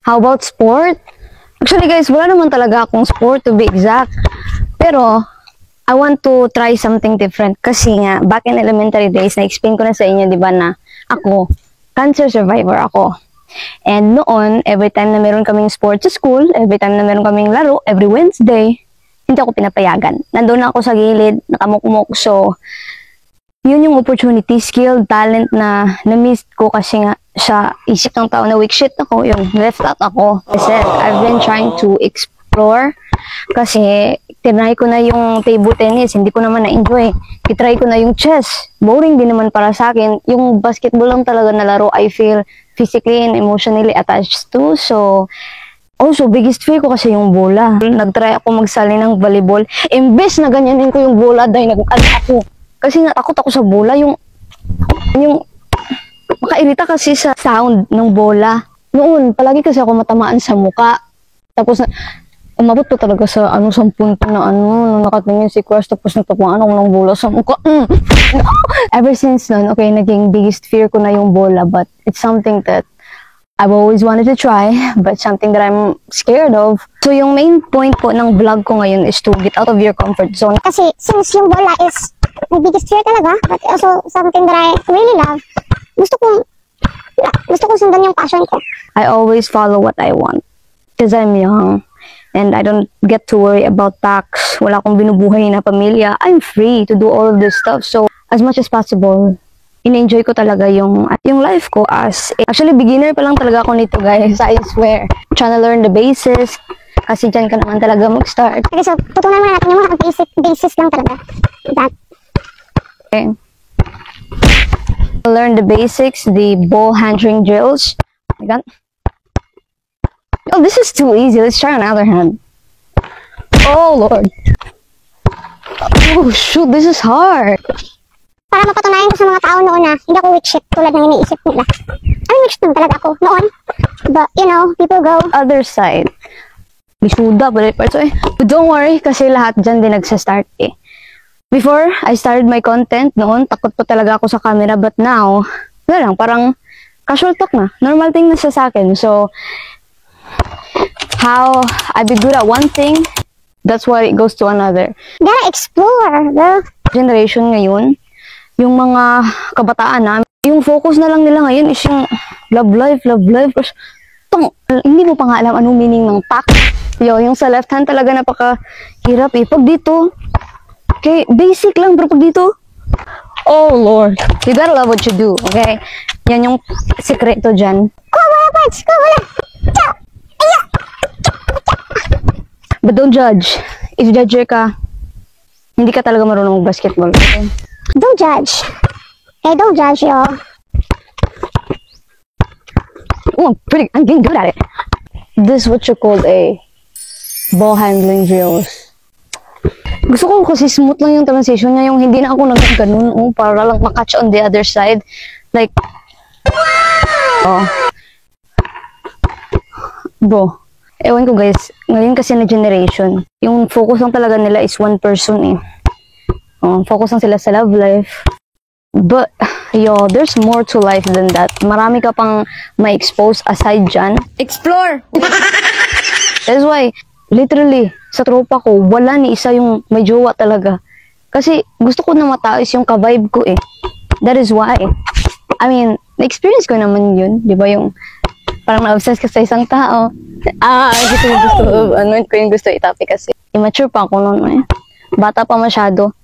How about sport? Actually guys, wala naman talaga akong sport to be exact. Pero, I want to try something different. Kasi nga, back in elementary days, na-explain ko na sa inyo, di ba na ako, cancer survivor ako. And noon, every time na meron kaming sport sa school, every time na meron kaming laro, every Wednesday, hindi ako pinapayagan. Nandun na ako sa gilid, nakamukmuk. So, yun yung opportunity, skill, talent na na-miss ko kasi nga siya isip ng tao na weak shit ako, yung left out ako. Kasi I've been trying to explore kasi tinry ko na yung table tennis, hindi ko naman na-enjoy. Itry ko na yung chess, boring din naman para sa akin. Yung basketball lang talaga na laro, I feel physically and emotionally attached to. So, also, biggest fear ko kasi yung bola. Nag-try ako magsali ng volleyball. Imbes na ganyanin ko yung bola dahil nag-ano ako. Kasi natakot ako sa bola, yung makairita kasi sa sound ng bola. Noon, palagi kasi ako matamaan sa muka. Tapos, umabot pa talaga sa sa punto na nung nakatingin si Crush, tapos natapuan ako ng bola sa muka. Ever since nun, okay, naging biggest fear ko na yung bola, but it's something that I've always wanted to try, but something that I'm scared of. So, yung main point po ng vlog ko ngayon is to get out of your comfort zone. Kasi since yung bola is my biggest fear talaga, but also something that I really love, gusto kong sundan yung passion ko. I always follow what I want because I'm young and I don't get to worry about tax. Wala akong binubuhay na pamilya. I'm free to do all of this stuff. So, as much as possible, in-enjoy ko talaga yung life ko as actually beginner pa lang talaga ako nito guys, I swear. Trying to learn the basis kasi dyan ka naman talaga mag-start. Okay, so tutunan muna natin yung mga basis lang talaga. That. Okay. Learn the basics, the ball handling drills. Oh my God. Oh, this is too easy. Let's try on the other hand. Oh Lord. Oh shoot, this is hard. Para mapatunayan ko sa mga tao noon na hindi ako weak shit tulad ng iniisip nila. I mean, weak shit naman talaga ako noon. But, you know, people go other side. Bisuda, but don't worry kasi lahat dyan din nagsa-start eh. Before I started my content noon, takot pa talaga ako sa camera, but now, wala lang, parang casual talk na. Normal thing na siya sa akin. So, how I be good at one thing, that's why it goes to another. Gotta explore, girl. Generation ngayon, yung mga kabataan na, yung focus na lang nila ngayon is yung love life. Hindi mo pa nga alam anong meaning ng tax. Yung sa left hand talaga napakahirap eh. Pag dito, okay, basic lang, pero pag dito, oh Lord, you gotta love what you do, okay? Yan yung sekreto dyan. Wala parts, wala. But don't judge. If judger ka, hindi ka talaga marunong mag-basketball, okay? Don't judge. Hey, don't judge, y'all. Oh, I'm getting good at it. This is what you call a ball handling drills. Gusto ko kasi smooth lang yung transition niya, yung hindi na ako nag-ganun, para lang makatch on the other side. Like, oh. Bro, ewan ko guys, ngayon kasi na generation, yung focus lang talaga nila is one person eh. Focus lang sila sa love life. But, yo, there's more to life than that. Marami ka pang ma-expose aside dyan. Explore! That's why, literally, sa tropa ko, wala ni isa yung may jowa talaga. Kasi gusto ko na mataas yung ka-vibe ko eh. That is why. I mean, na-experience ko naman yun. Di ba yung parang na-obsess ka sa isang tao. Gusto ko yung gusto i-topic kasi. Immature pa ako noon eh. Bata pa masyado.